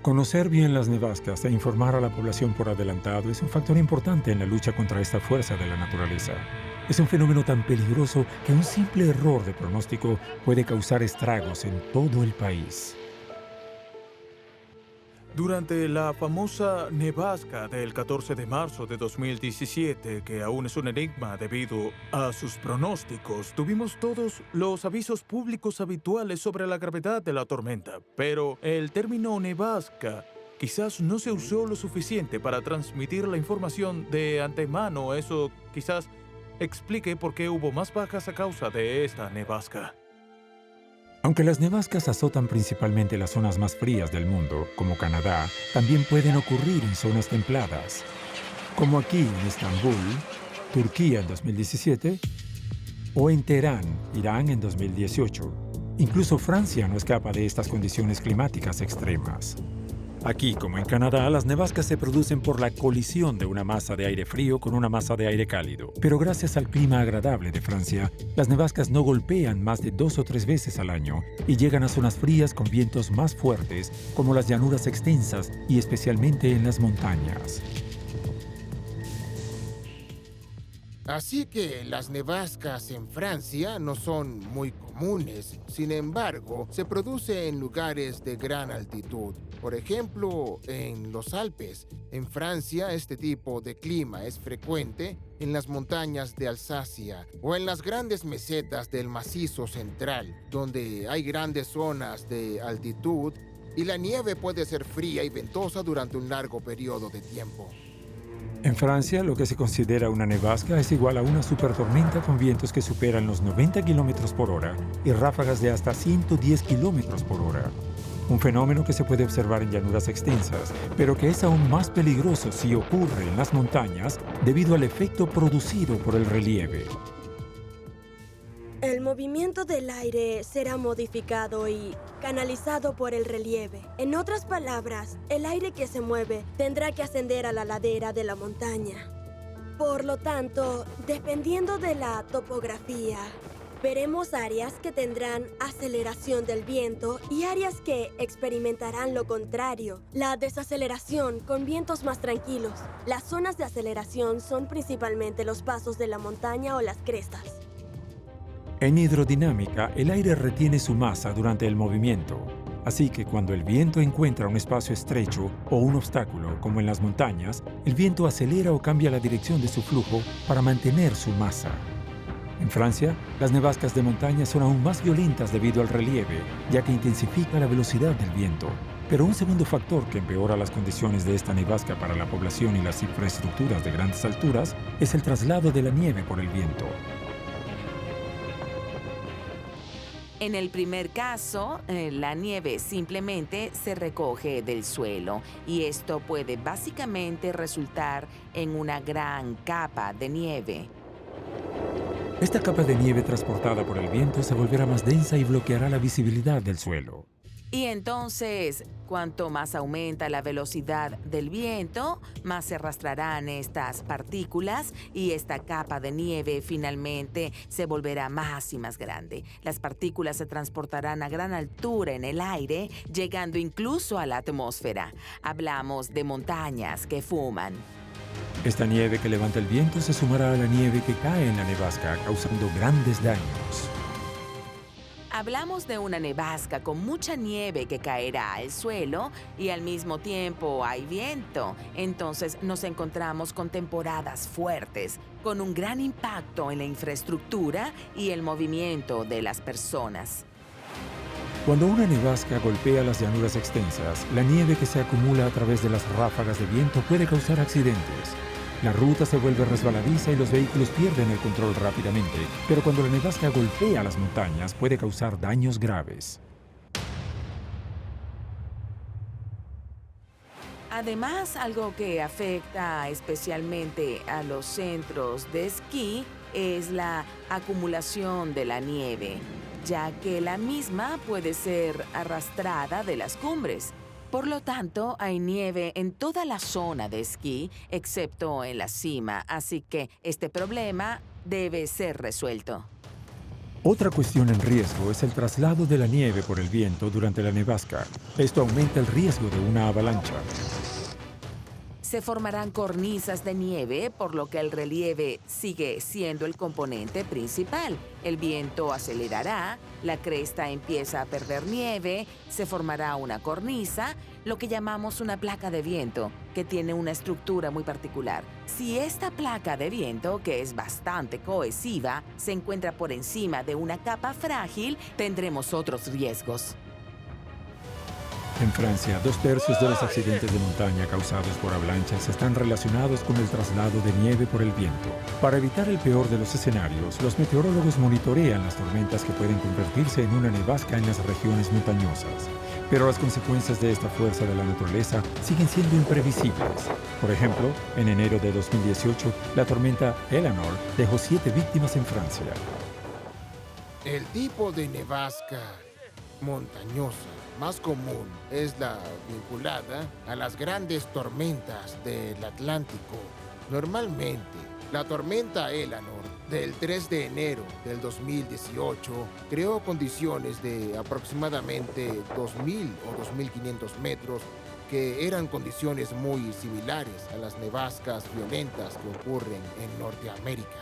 Conocer bien las nevascas e informar a la población por adelantado es un factor importante en la lucha contra esta fuerza de la naturaleza. Es un fenómeno tan peligroso que un simple error de pronóstico puede causar estragos en todo el país. Durante la famosa nevasca del 14 de marzo de 2017, que aún es un enigma debido a sus pronósticos, tuvimos todos los avisos públicos habituales sobre la gravedad de la tormenta, pero el término nevasca quizás no se usó lo suficiente para transmitir la información de antemano. Eso quizás explique por qué hubo más bajas a causa de esta nevasca. Aunque las nevascas azotan principalmente las zonas más frías del mundo, como Canadá, también pueden ocurrir en zonas templadas, como aquí en Estambul, Turquía en 2017, o en Teherán, Irán en 2018. Incluso Francia no escapa de estas condiciones climáticas extremas. Aquí, como en Canadá, las nevascas se producen por la colisión de una masa de aire frío con una masa de aire cálido. Pero gracias al clima agradable de Francia, las nevascas no golpean más de 2 o 3 veces al año y llegan a zonas frías con vientos más fuertes, como las llanuras extensas y especialmente en las montañas. Así que las nevascas en Francia no son muy comunes. Sin embargo, se produce en lugares de gran altitud. Por ejemplo, en los Alpes. En Francia, este tipo de clima es frecuente en las montañas de Alsacia o en las grandes mesetas del macizo central, donde hay grandes zonas de altitud y la nieve puede ser fría y ventosa durante un largo periodo de tiempo. En Francia, lo que se considera una nevasca es igual a una supertormenta con vientos que superan los 90 km por hora y ráfagas de hasta 110 km por hora. Un fenómeno que se puede observar en llanuras extensas, pero que es aún más peligroso si ocurre en las montañas debido al efecto producido por el relieve. El movimiento del aire será modificado y canalizado por el relieve. En otras palabras, el aire que se mueve tendrá que ascender a la ladera de la montaña. Por lo tanto, dependiendo de la topografía, veremos áreas que tendrán aceleración del viento y áreas que experimentarán lo contrario, la desaceleración con vientos más tranquilos. Las zonas de aceleración son principalmente los pasos de la montaña o las crestas. En hidrodinámica, el aire retiene su masa durante el movimiento. Así que cuando el viento encuentra un espacio estrecho o un obstáculo, como en las montañas, el viento acelera o cambia la dirección de su flujo para mantener su masa. En Francia, las nevascas de montaña son aún más violentas debido al relieve, ya que intensifica la velocidad del viento. Pero un segundo factor que empeora las condiciones de esta nevasca para la población y las infraestructuras de grandes alturas es el traslado de la nieve por el viento. En el primer caso, la nieve simplemente se recoge del suelo y esto puede básicamente resultar en una gran capa de nieve. Esta capa de nieve transportada por el viento se volverá más densa y bloqueará la visibilidad del suelo. Y entonces, cuanto más aumenta la velocidad del viento, más se arrastrarán estas partículas y esta capa de nieve finalmente se volverá más y más grande. Las partículas se transportarán a gran altura en el aire, llegando incluso a la atmósfera. Hablamos de montañas que fuman. Esta nieve que levanta el viento se sumará a la nieve que cae en la nevasca, causando grandes daños. Hablamos de una nevasca con mucha nieve que caerá al suelo y al mismo tiempo hay viento. Entonces nos encontramos con temporadas fuertes, con un gran impacto en la infraestructura y el movimiento de las personas. Cuando una nevasca golpea las llanuras extensas, la nieve que se acumula a través de las ráfagas de viento puede causar accidentes. La ruta se vuelve resbaladiza y los vehículos pierden el control rápidamente, pero cuando la nevasca golpea las montañas puede causar daños graves. Además, algo que afecta especialmente a los centros de esquí es la acumulación de la nieve, ya que la misma puede ser arrastrada de las cumbres. Por lo tanto, hay nieve en toda la zona de esquí, excepto en la cima, así que este problema debe ser resuelto. Otra cuestión en riesgo es el traslado de la nieve por el viento durante la nevasca. Esto aumenta el riesgo de una avalancha. Se formarán cornisas de nieve, por lo que el relieve sigue siendo el componente principal. El viento acelerará, la cresta empieza a perder nieve, se formará una cornisa, lo que llamamos una placa de viento, que tiene una estructura muy particular. Si esta placa de viento, que es bastante cohesiva, se encuentra por encima de una capa frágil, tendremos otros riesgos. En Francia, 2/3 de los accidentes de montaña causados por avalanchas están relacionados con el traslado de nieve por el viento. Para evitar el peor de los escenarios, los meteorólogos monitorean las tormentas que pueden convertirse en una nevasca en las regiones montañosas. Pero las consecuencias de esta fuerza de la naturaleza siguen siendo imprevisibles. Por ejemplo, en enero de 2018, la tormenta Eleanor dejó 7 víctimas en Francia. El tipo de nevasca montañosa más común es la vinculada a las grandes tormentas del Atlántico. Normalmente, la tormenta Eleanor del 3 de enero del 2018 creó condiciones de aproximadamente 2.000 o 2.500 metros que eran condiciones muy similares a las nevascas violentas que ocurren en Norteamérica.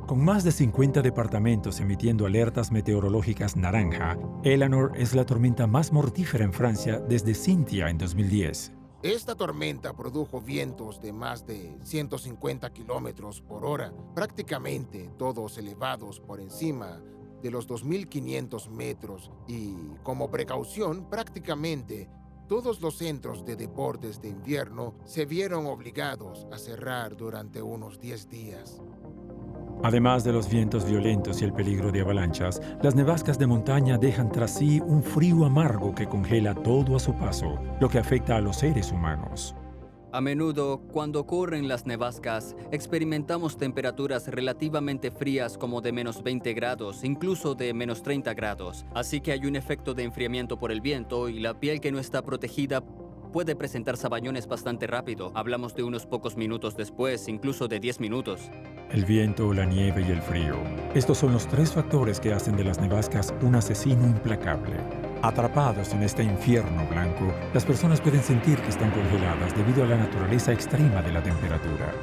Con más de 50 departamentos emitiendo alertas meteorológicas naranja, Eleanor es la tormenta más mortífera en Francia desde Cynthia en 2010. Esta tormenta produjo vientos de más de 150 kilómetros por hora, prácticamente todos elevados por encima de los 2.500 metros y, como precaución, prácticamente todos los centros de deportes de invierno se vieron obligados a cerrar durante unos 10 días. Además de los vientos violentos y el peligro de avalanchas, las nevascas de montaña dejan tras sí un frío amargo que congela todo a su paso, lo que afecta a los seres humanos. A menudo, cuando ocurren las nevascas, experimentamos temperaturas relativamente frías como de menos 20 grados, incluso de menos 30 grados. Así que hay un efecto de enfriamiento por el viento y la piel que no está protegida puede presentar sabañones bastante rápido. Hablamos de unos pocos minutos después, incluso de 10 minutos. El viento, la nieve y el frío. Estos son los 3 factores que hacen de las nevascas un asesino implacable. Atrapados en este infierno blanco, las personas pueden sentir que están congeladas debido a la naturaleza extrema de la temperatura.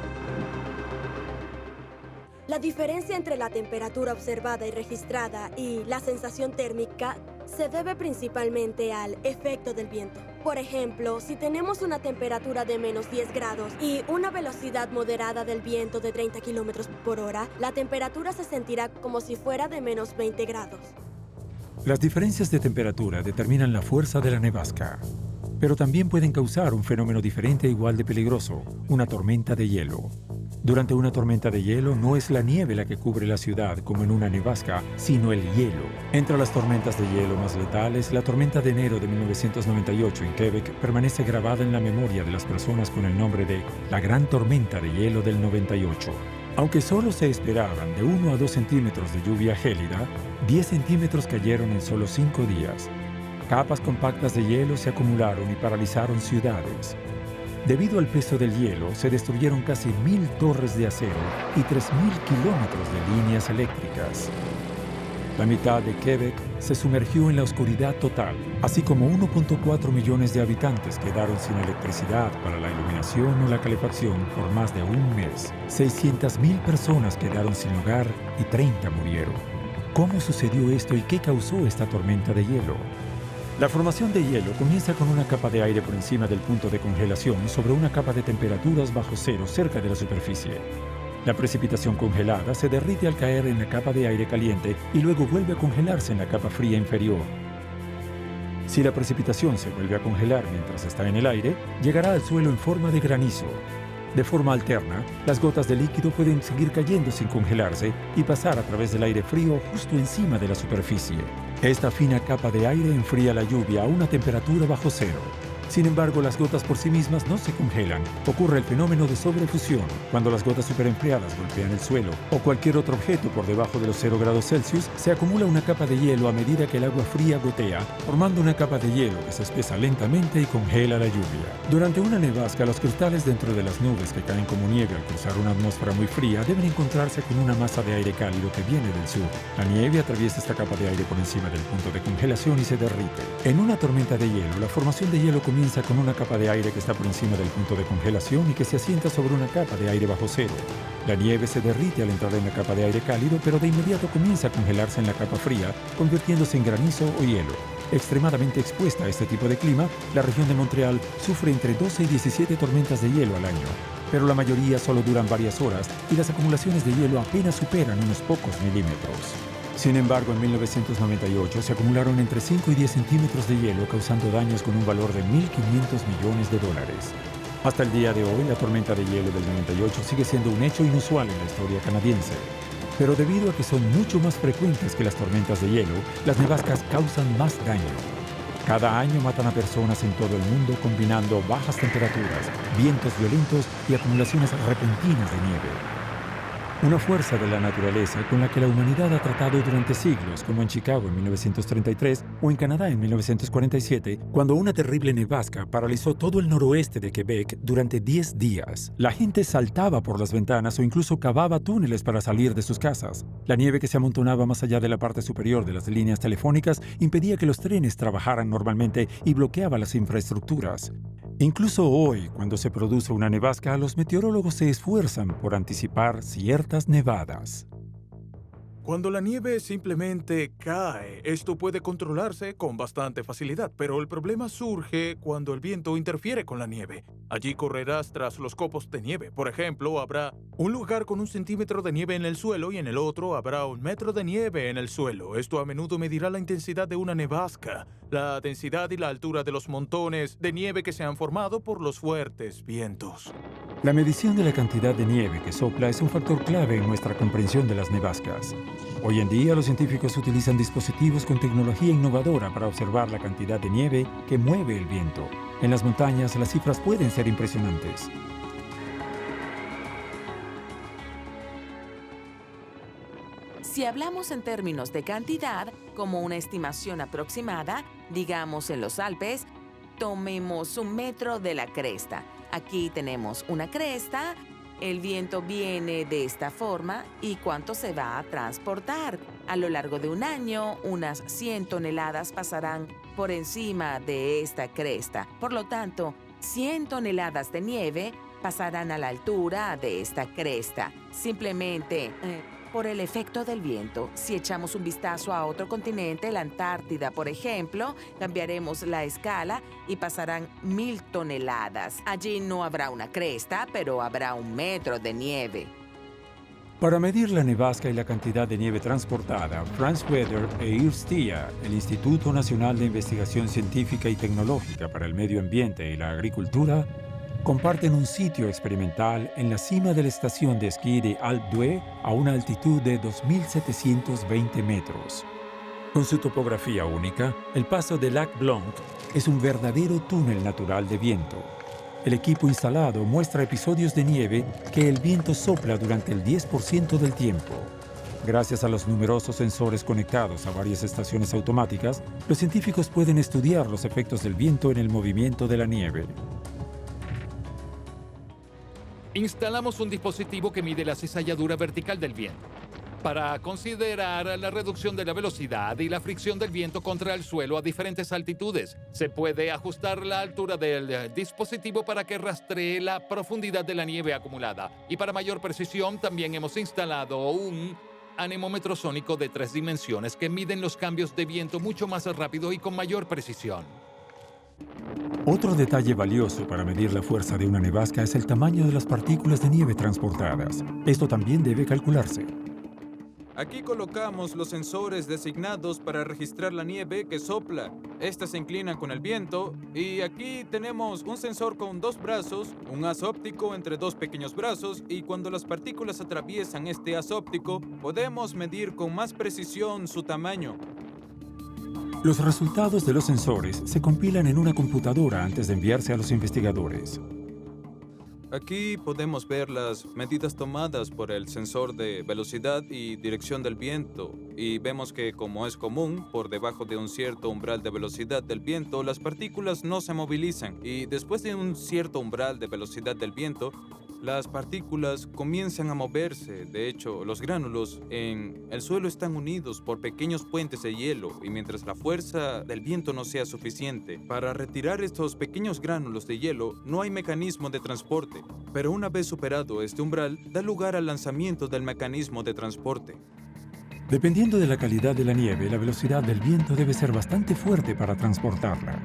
La diferencia entre la temperatura observada y registrada y la sensación térmica se debe principalmente al efecto del viento. Por ejemplo, si tenemos una temperatura de menos 10 grados y una velocidad moderada del viento de 30 kilómetros por hora, la temperatura se sentirá como si fuera de menos 20 grados. Las diferencias de temperatura determinan la fuerza de la nevasca, pero también pueden causar un fenómeno diferente e igual de peligroso, una tormenta de hielo. Durante una tormenta de hielo no es la nieve la que cubre la ciudad como en una nevasca, sino el hielo. Entre las tormentas de hielo más letales, la tormenta de enero de 1998 en Quebec permanece grabada en la memoria de las personas con el nombre de la Gran Tormenta de Hielo del 98. Aunque solo se esperaban de 1 a 2 centímetros de lluvia gélida, 10 centímetros cayeron en solo 5 días. Capas compactas de hielo se acumularon y paralizaron ciudades. Debido al peso del hielo, se destruyeron casi 1.000 torres de acero y 3.000 kilómetros de líneas eléctricas. La mitad de Quebec se sumergió en la oscuridad total, así como 1.4 millones de habitantes quedaron sin electricidad para la iluminación o la calefacción por más de un mes. 600.000 personas quedaron sin hogar y 30 murieron. ¿Cómo sucedió esto y qué causó esta tormenta de hielo? La formación de hielo comienza con una capa de aire por encima del punto de congelación sobre una capa de temperaturas bajo cero cerca de la superficie. La precipitación congelada se derrite al caer en la capa de aire caliente y luego vuelve a congelarse en la capa fría inferior. Si la precipitación se vuelve a congelar mientras está en el aire, llegará al suelo en forma de granizo. De forma alterna, las gotas de líquido pueden seguir cayendo sin congelarse y pasar a través del aire frío justo encima de la superficie. Esta fina capa de aire enfría la lluvia a una temperatura bajo cero. Sin embargo, las gotas por sí mismas no se congelan. Ocurre el fenómeno de sobrefusión, cuando las gotas superenfriadas golpean el suelo o cualquier otro objeto por debajo de los 0 grados Celsius, se acumula una capa de hielo a medida que el agua fría gotea, formando una capa de hielo que se espesa lentamente y congela la lluvia. Durante una nevasca, los cristales dentro de las nubes que caen como nieve al cruzar una atmósfera muy fría deben encontrarse con una masa de aire cálido que viene del sur. La nieve atraviesa esta capa de aire por encima del punto de congelación y se derrite. En una tormenta de hielo, la formación de hielo comienza con una capa de aire que está por encima del punto de congelación y que se asienta sobre una capa de aire bajo cero. La nieve se derrite al entrar en la capa de aire cálido, pero de inmediato comienza a congelarse en la capa fría, convirtiéndose en granizo o hielo. Extremadamente expuesta a este tipo de clima, la región de Montreal sufre entre 12 y 17 tormentas de hielo al año, pero la mayoría solo duran varias horas y las acumulaciones de hielo apenas superan unos pocos milímetros. Sin embargo, en 1998 se acumularon entre 5 y 10 centímetros de hielo, causando daños con un valor de $1.500 millones. Hasta el día de hoy, la tormenta de hielo del 98 sigue siendo un hecho inusual en la historia canadiense. Pero debido a que son mucho más frecuentes que las tormentas de hielo, las nevascas causan más daño. Cada año matan a personas en todo el mundo combinando bajas temperaturas, vientos violentos y acumulaciones repentinas de nieve. Una fuerza de la naturaleza con la que la humanidad ha tratado durante siglos, como en Chicago en 1933 o en Canadá en 1947, cuando una terrible nevasca paralizó todo el noroeste de Quebec durante 10 días. La gente saltaba por las ventanas o incluso cavaba túneles para salir de sus casas. La nieve que se amontonaba más allá de la parte superior de las líneas telefónicas impedía que los trenes trabajaran normalmente y bloqueaba las infraestructuras. Incluso hoy, cuando se produce una nevasca, los meteorólogos se esfuerzan por anticipar ciertas nevadas. Cuando la nieve simplemente cae, esto puede controlarse con bastante facilidad, pero el problema surge cuando el viento interfiere con la nieve. Allí correrás tras los copos de nieve. Por ejemplo, habrá un lugar con 1 centímetro de nieve en el suelo y en el otro habrá 1 metro de nieve en el suelo. Esto a menudo medirá la intensidad de una nevasca, la densidad y la altura de los montones de nieve que se han formado por los fuertes vientos. La medición de la cantidad de nieve que sopla es un factor clave en nuestra comprensión de las nevascas. Hoy en día, los científicos utilizan dispositivos con tecnología innovadora para observar la cantidad de nieve que mueve el viento. En las montañas, las cifras pueden ser impresionantes. Si hablamos en términos de cantidad, como una estimación aproximada, digamos en los Alpes, tomemos 1 metro de la cresta. Aquí tenemos una cresta, el viento viene de esta forma y cuánto se va a transportar. A lo largo de un año, unas 100 toneladas pasarán por encima de esta cresta. Por lo tanto, 100 toneladas de nieve pasarán a la altura de esta cresta. Simplemente por el efecto del viento. Si echamos un vistazo a otro continente, la Antártida, por ejemplo, cambiaremos la escala y pasarán 1000 toneladas. Allí no habrá una cresta, pero habrá 1 metro de nieve. Para medir la nevasca y la cantidad de nieve transportada, France Weather e IRSTIA, el Instituto Nacional de Investigación Científica y Tecnológica para el Medio Ambiente y la Agricultura, comparten un sitio experimental en la cima de la estación de esquí de Alpe d'Huez a una altitud de 2.720 metros. Con su topografía única, el paso de Lac Blanc es un verdadero túnel natural de viento. El equipo instalado muestra episodios de nieve que el viento sopla durante el 10% del tiempo. Gracias a los numerosos sensores conectados a varias estaciones automáticas, los científicos pueden estudiar los efectos del viento en el movimiento de la nieve. Instalamos un dispositivo que mide la cizalladura vertical del viento para considerar la reducción de la velocidad y la fricción del viento contra el suelo a diferentes altitudes. Se puede ajustar la altura del dispositivo para que rastree la profundidad de la nieve acumulada. Y para mayor precisión, también hemos instalado un anemómetro sónico de 3 dimensiones que miden los cambios de viento mucho más rápido y con mayor precisión. Otro detalle valioso para medir la fuerza de una nevasca es el tamaño de las partículas de nieve transportadas. Esto también debe calcularse. Aquí colocamos los sensores designados para registrar la nieve que sopla. Estas se inclinan con el viento y aquí tenemos un sensor con 2 brazos, un haz óptico entre 2 pequeños brazos y cuando las partículas atraviesan este haz óptico podemos medir con más precisión su tamaño. Los resultados de los sensores se compilan en una computadora antes de enviarse a los investigadores. Aquí podemos ver las medidas tomadas por el sensor de velocidad y dirección del viento y vemos que, como es común, por debajo de un cierto umbral de velocidad del viento, las partículas no se movilizan y después de un cierto umbral de velocidad del viento, las partículas comienzan a moverse. De hecho, los gránulos en el suelo están unidos por pequeños puentes de hielo y mientras la fuerza del viento no sea suficiente para retirar estos pequeños gránulos de hielo, no hay mecanismo de transporte. Pero una vez superado este umbral, da lugar al lanzamiento del mecanismo de transporte. Dependiendo de la calidad de la nieve, la velocidad del viento debe ser bastante fuerte para transportarla.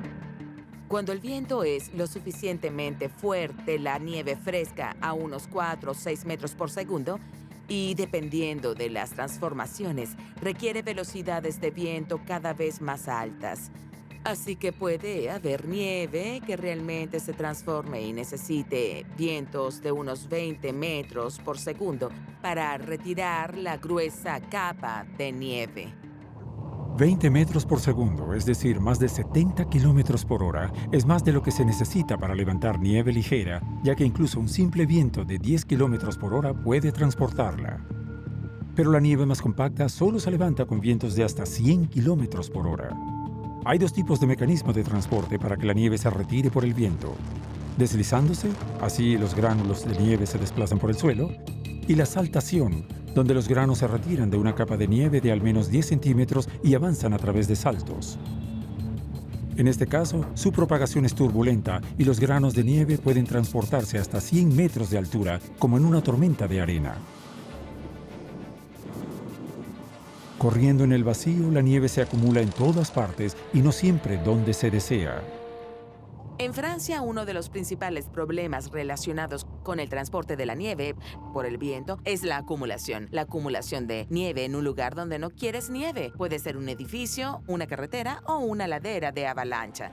Cuando el viento es lo suficientemente fuerte, la nieve fresca a unos 4 o 6 metros por segundo y, dependiendo de las transformaciones, requiere velocidades de viento cada vez más altas. Así que puede haber nieve que realmente se transforme y necesite vientos de unos 20 metros por segundo para retirar la gruesa capa de nieve. 20 metros por segundo, es decir, más de 70 kilómetros por hora, es más de lo que se necesita para levantar nieve ligera, ya que incluso un simple viento de 10 kilómetros por hora puede transportarla. Pero la nieve más compacta solo se levanta con vientos de hasta 100 kilómetros por hora. Hay 2 tipos de mecanismos de transporte para que la nieve se retire por el viento. Deslizándose, así los gránulos de nieve se desplazan por el suelo, y la saltación, donde los granos se retiran de una capa de nieve de al menos 10 centímetros y avanzan a través de saltos. En este caso, su propagación es turbulenta y los granos de nieve pueden transportarse hasta 100 metros de altura, como en una tormenta de arena. Corriendo en el vacío, la nieve se acumula en todas partes y no siempre donde se desea. En Francia, uno de los principales problemas relacionados con el transporte de la nieve por el viento es la acumulación. La acumulación de nieve en un lugar donde no quieres nieve. Puede ser un edificio, una carretera o una ladera de avalancha.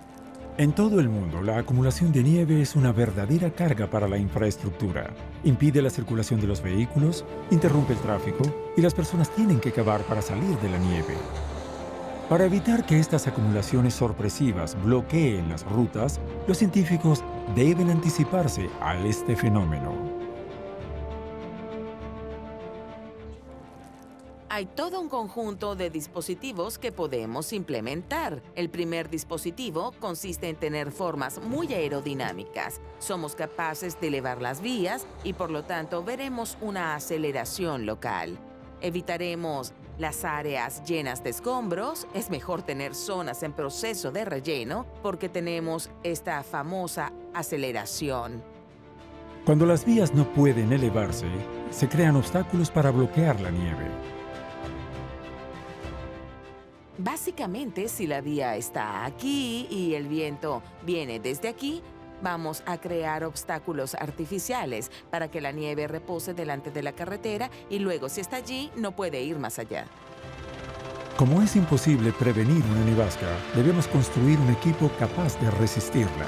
En todo el mundo, la acumulación de nieve es una verdadera carga para la infraestructura. Impide la circulación de los vehículos, interrumpe el tráfico y las personas tienen que cavar para salir de la nieve. Para evitar que estas acumulaciones sorpresivas bloqueen las rutas, los científicos deben anticiparse a este fenómeno. Hay todo un conjunto de dispositivos que podemos implementar. El primer dispositivo consiste en tener formas muy aerodinámicas. Somos capaces de elevar las vías y por lo tanto veremos una aceleración local. Evitaremos las áreas llenas de escombros. Es mejor tener zonas en proceso de relleno porque tenemos esta famosa aceleración. Cuando las vías no pueden elevarse, se crean obstáculos para bloquear la nieve. Básicamente, si la vía está aquí y el viento viene desde aquí, vamos a crear obstáculos artificiales para que la nieve repose delante de la carretera y luego, si está allí, no puede ir más allá. Como es imposible prevenir una nevasca, debemos construir un equipo capaz de resistirla.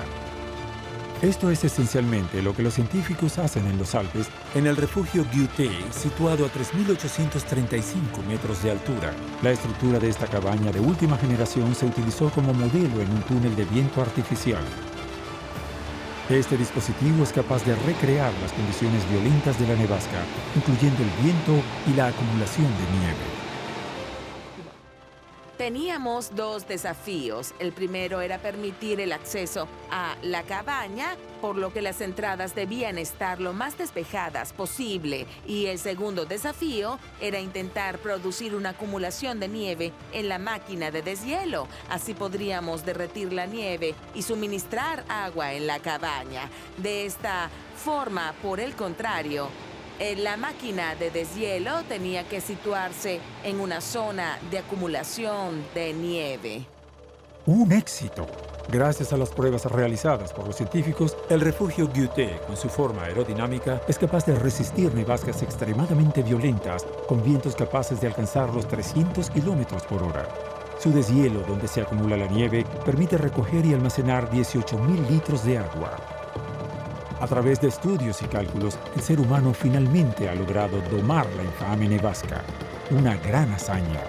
Esto es esencialmente lo que los científicos hacen en los Alpes, en el refugio Guté, situado a 3.835 metros de altura. La estructura de esta cabaña de última generación se utilizó como modelo en un túnel de viento artificial. Este dispositivo es capaz de recrear las condiciones violentas de la nevasca, incluyendo el viento y la acumulación de nieve. Teníamos dos desafíos. El primero era permitir el acceso a la cabaña, por lo que las entradas debían estar lo más despejadas posible. Y el segundo desafío era intentar producir una acumulación de nieve en la máquina de deshielo. Así podríamos derretir la nieve y suministrar agua en la cabaña. De esta forma, por el contrario, la máquina de deshielo tenía que situarse en una zona de acumulación de nieve. ¡Un éxito! Gracias a las pruebas realizadas por los científicos, el refugio Guté, con su forma aerodinámica, es capaz de resistir nevascas extremadamente violentas con vientos capaces de alcanzar los 300 kilómetros por hora. Su deshielo, donde se acumula la nieve, permite recoger y almacenar 18.000 litros de agua. A través de estudios y cálculos, el ser humano finalmente ha logrado domar la infame nevasca. Una gran hazaña.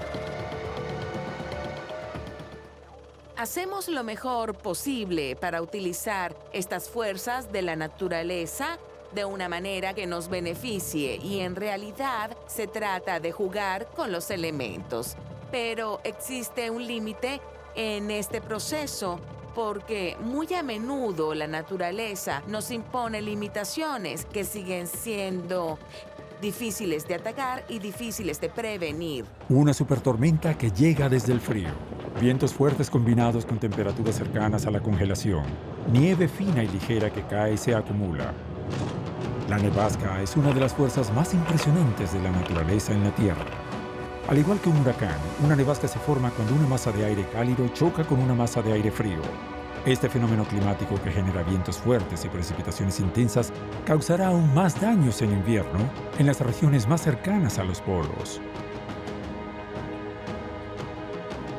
Hacemos lo mejor posible para utilizar estas fuerzas de la naturaleza de una manera que nos beneficie y en realidad se trata de jugar con los elementos. Pero existe un límite en este proceso, porque muy a menudo la naturaleza nos impone limitaciones que siguen siendo difíciles de atacar y difíciles de prevenir. Una supertormenta que llega desde el frío. Vientos fuertes combinados con temperaturas cercanas a la congelación. Nieve fina y ligera que cae y se acumula. La nevasca es una de las fuerzas más impresionantes de la naturaleza en la Tierra. Al igual que un huracán, una nevasca se forma cuando una masa de aire cálido choca con una masa de aire frío. Este fenómeno climático que genera vientos fuertes y precipitaciones intensas causará aún más daños en invierno en las regiones más cercanas a los polos.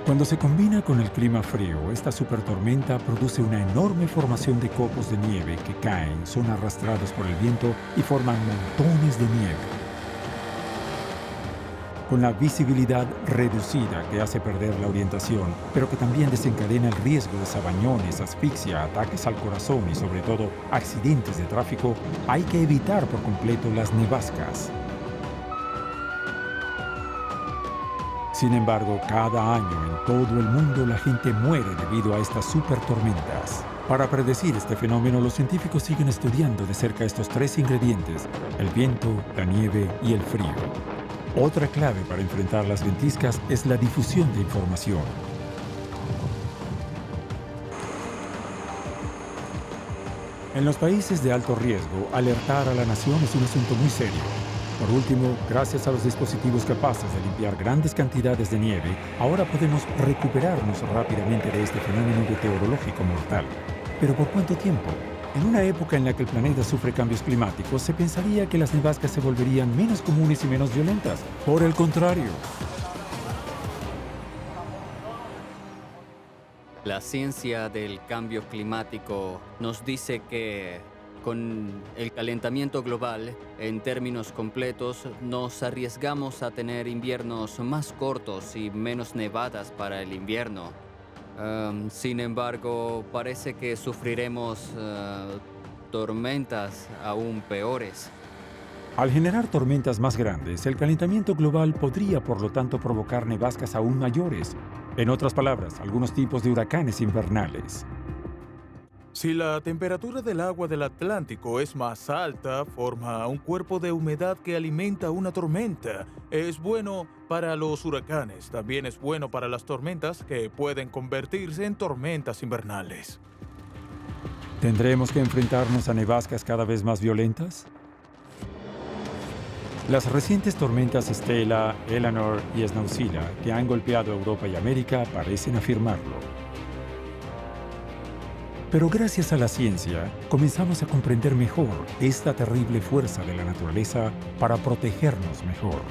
Cuando se combina con el clima frío, esta supertormenta produce una enorme formación de copos de nieve que caen, son arrastrados por el viento y forman montones de nieve. Con la visibilidad reducida que hace perder la orientación, pero que también desencadena el riesgo de sabañones, asfixia, ataques al corazón y sobre todo accidentes de tráfico, hay que evitar por completo las nevascas. Sin embargo, cada año en todo el mundo la gente muere debido a estas supertormentas. Para predecir este fenómeno, los científicos siguen estudiando de cerca estos tres ingredientes: el viento, la nieve y el frío. Otra clave para enfrentar las ventiscas es la difusión de información. En los países de alto riesgo, alertar a la nación es un asunto muy serio. Por último, gracias a los dispositivos capaces de limpiar grandes cantidades de nieve, ahora podemos recuperarnos rápidamente de este fenómeno meteorológico mortal. ¿Pero por cuánto tiempo? En una época en la que el planeta sufre cambios climáticos, se pensaría que las nevascas se volverían menos comunes y menos violentas. Por el contrario. La ciencia del cambio climático nos dice que con el calentamiento global, en términos completos, nos arriesgamos a tener inviernos más cortos y menos nevadas para el invierno. Sin embargo, parece que sufriremos tormentas aún peores. Al generar tormentas más grandes, el calentamiento global podría, por lo tanto, provocar nevascas aún mayores. En otras palabras, algunos tipos de huracanes invernales. Si la temperatura del agua del Atlántico es más alta, forma un cuerpo de humedad que alimenta una tormenta. Es bueno para los huracanes, también es bueno para las tormentas que pueden convertirse en tormentas invernales. ¿Tendremos que enfrentarnos a nevascas cada vez más violentas? Las recientes tormentas Stella, Eleanor y Snowzilla, que han golpeado Europa y América, parecen afirmarlo. Pero gracias a la ciencia, comenzamos a comprender mejor esta terrible fuerza de la naturaleza para protegernos mejor.